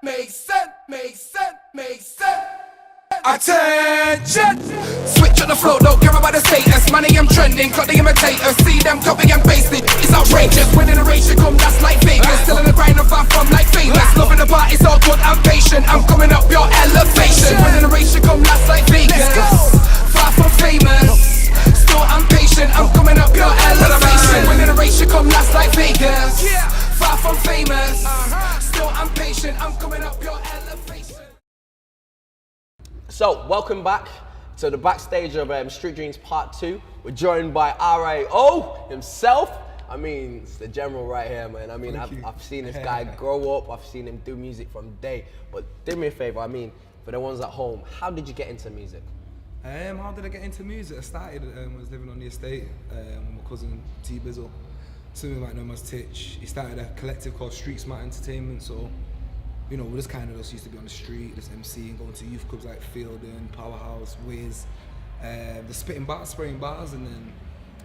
Makes sense, makes sense, makes sense. Attention! Switch on the flow, don't care about the status. Money, I'm trending, got the imitators. See them copy and pasting, it's outrageous. Winning a race, you come, that's like Vegas. Still in the grind, I'm far from like famous. Loving the part, it's all good, I'm patient. I'm coming up your elevation. Winning a race, you come, that's like Vegas. Far from famous, still I'm patient. I'm coming up your elevation. Winning a race, you come, that's like Vegas. Far from famous, still I'm patient. I'm coming up your elevation. So, welcome back to the backstage of Street Dreams Part 2. We're joined by R.I.O. himself. I mean, it's the general right here, man. I mean, I've seen this guy grow up. I've seen him do music from day. But do me a favor, I mean, for the ones at home, how did you get into music? How did I get into music? I started when I was living on the estate with my cousin T Bizzle. Some of you might know him as Titch. He started a collective called Street Smart Entertainment, so you know, we just kind of used to be on the street, just MCing, going to youth clubs like Fielding, Powerhouse, Wiz, the spitting bars, spraying bars, and then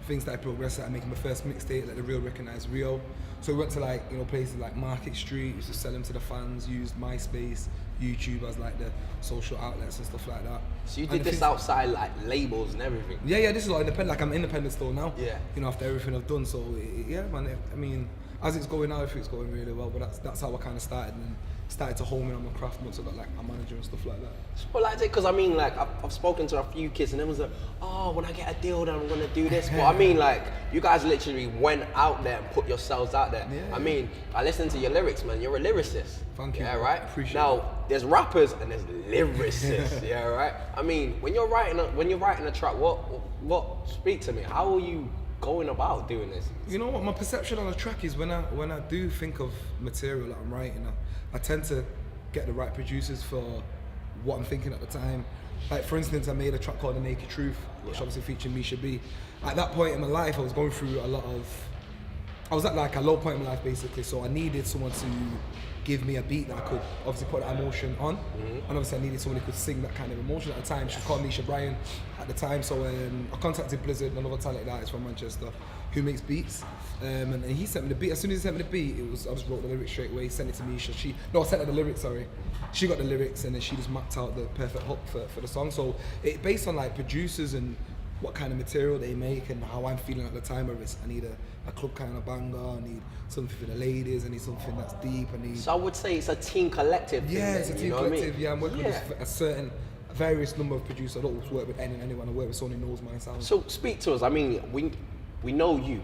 things started progressing. I making my first mixtape, like the R.I.O. recognized R.I.O. So we went to like, you know, places like Market Street, used to sell them to the fans, used MySpace, YouTube as like the social outlets and stuff like that. So you did this outside like labels and everything? Yeah, this is all independent, like I'm independent still now. Yeah. You know, after everything I've done, so yeah, man, I mean, as it's going now, I think it's going really well, but that's how I kind of started. And started to home in on my craft once I got like a manager and stuff like that. Well, like, because I mean, like, I've spoken to a few kids and everyone's like, oh, when I get a deal, then I'm gonna do this. But I mean, like, you guys literally went out there and put yourselves out there. Yeah. I mean, I listened to your lyrics, man. You're a lyricist. Thank you. Yeah, right. Appreciate now, that. there's rappers and there's lyricists. Yeah, right. I mean, when you're writing a track, what? Speak to me. How are you going about doing this? You know what? My perception on a track is when I do think of material that I'm writing, I tend to get the right producers for what I'm thinking at the time. Like for instance, I made a track called The Naked Truth, which obviously featured Misha B. At that point in my life, I was going through I was at like a low point in my life basically, so I needed someone to give me a beat that I could obviously put that emotion on. And obviously I needed someone who could sing that kind of emotion at the time. She was called Nisha Bryan at the time, so I contacted Blizzard, another talented artist from Manchester who makes beats. And he sent me the beat. As soon as he sent me the beat, I just wrote the lyrics straight away, sent it to Misha. I sent her the lyrics, sorry. She got the lyrics and then she just mapped out the perfect hook for the song. So it based on like producers and what kind of material they make and how I'm feeling at the time. Whether it's I need a club kind of banger, I need something for the ladies, I need something that's deep, I need... So I would say it's a team collective thing. Yeah, it's a team collective, yeah. I'm working with a various number of producers. I don't always work with anyone, I work with someone who knows my sound. So speak to us, I mean, we know you.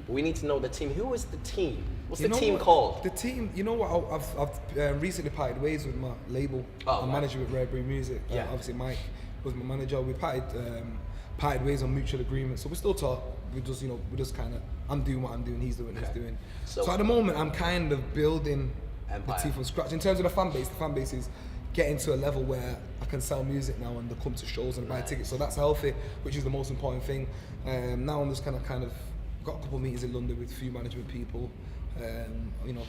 We need to know the team. Who is the team? What's the team called? The team, you know what, I've recently parted ways with my label. I'm manager with Rare Breed Music. Obviously Mike was my manager. We parted ways on mutual agreement. So we still talk. We just kind of, I'm doing what I'm doing, he's doing what he's doing. So at the moment, I'm kind of building the team from scratch. In terms of the fan base is getting to a level where I can sell music now and they come to shows and buy tickets. So that's healthy, which is the most important thing. Now I'm just kind of got a couple of meetings in London with a few management people,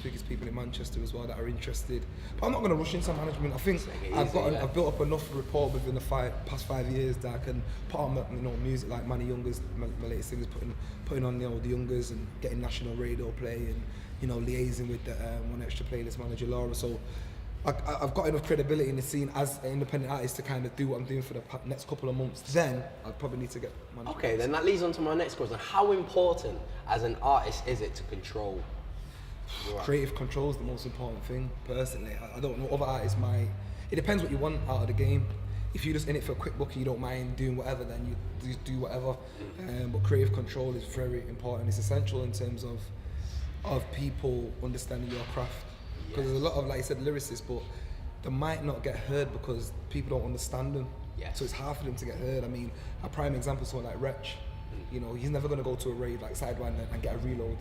biggest people in Manchester as well that are interested. But I'm not going to rush into management. I think I've built up enough rapport within the past 5 years that I can put on music like Manny Youngers, my latest singers, putting on the Youngers and getting national radio play and liaising with the One Extra playlist manager Laura. So I've got enough credibility in the scene as an independent artist to kind of do what I'm doing for the next couple of months. Then I'll probably need to get management. Okay, then that leads on to my next question. How important as an artist is it to control? Creative control is the most important thing, personally. I don't know, other artists might. It depends what you want out of the game. If you're just in it for a quick buck and you don't mind doing whatever, then you do whatever. But creative control is very important. It's essential in terms of people understanding your craft. Because there's a lot of, like I said, lyricists, but they might not get heard because people don't understand them. So it's hard for them to get heard. I mean, a prime example is someone like Wretch. He's never going to go to a rave like Sidewinder and get a reload.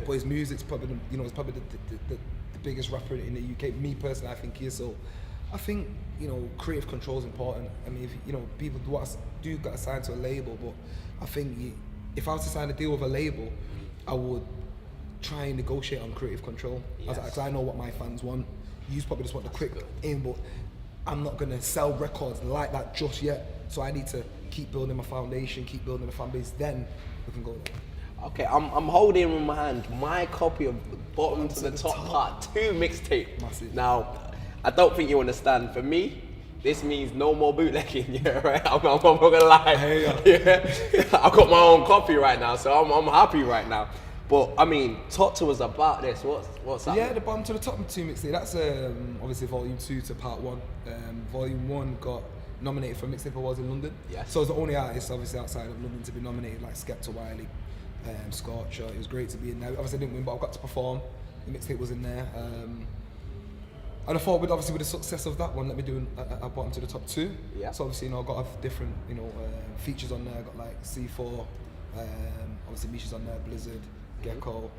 But his music's probably, the biggest rapper in the UK. Me personally, I think he is. So I think, creative control is important. I mean, if, people do get assigned to a label, but I think if I was to sign a deal with a label, I would try and negotiate on creative control. Because I know what my fans want. You probably just want the quick in, but I'm not gonna sell records like that just yet. So I need to keep building my foundation, keep building the fan base, then we can go there. Okay, I'm holding in my hand my copy of the bottom to the top part 2 mixtape. Massive. Now, I don't think you understand. For me, this means no more bootlegging. Yeah, right. I'm not gonna lie. Yeah, I've got my own copy right now, so I'm happy right now. But I mean, talk to us about this. What's that? Yeah, the Bottom to the Top 2 mixtape. That's obviously volume 2 to part 1. Volume 1 got nominated for Mixtape Awards in London. Yes. So I was the only artist, obviously, outside of London to be nominated, like Skepta, Wiley, Scorcher. It was great to be in there. Obviously, I didn't win, but I got to perform. The mixtape was in there. And I thought, with the success of that one, let me do a Bottom to the Top 2. Yeah. So obviously, I got different, features on there. I got like C4, obviously Misha's on there, Blizzard, Gecko.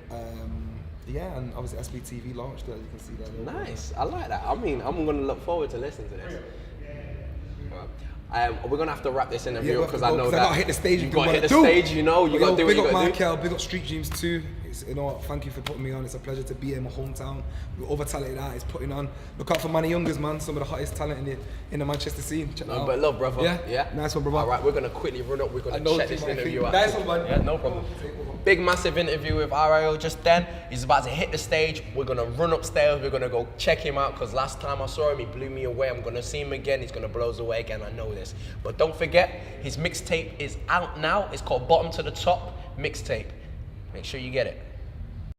And obviously SBTV launched, as you can see there. Nice, I like that. I mean, I'm gonna look forward to listening to this. We're gonna have to wrap this interview because I know that I gotta hit the stage. You gotta hit the stage. You gotta do what you gotta do. Big up Marquelle, big up Street Dreams too. Thank you for putting me on. It's a pleasure to be in my hometown with other talented artists putting on. Look out for Manny Youngers, man. Some of the hottest talent in the Manchester scene. Check that out. But love, brother. Yeah. Nice one, brother. All right, we're gonna quickly run up. We're gonna check this interview out. Nice one, man. Yeah, no problem. Big massive interview with R.I.O. just then. He's about to hit the stage. We're gonna run upstairs. We're gonna go check him out because last time I saw him, he blew me away. I'm gonna see him again. He's gonna blow us away again. I know this. But don't forget, his mixtape is out now. It's called Bottom to the Top Mixtape. Make sure you get it.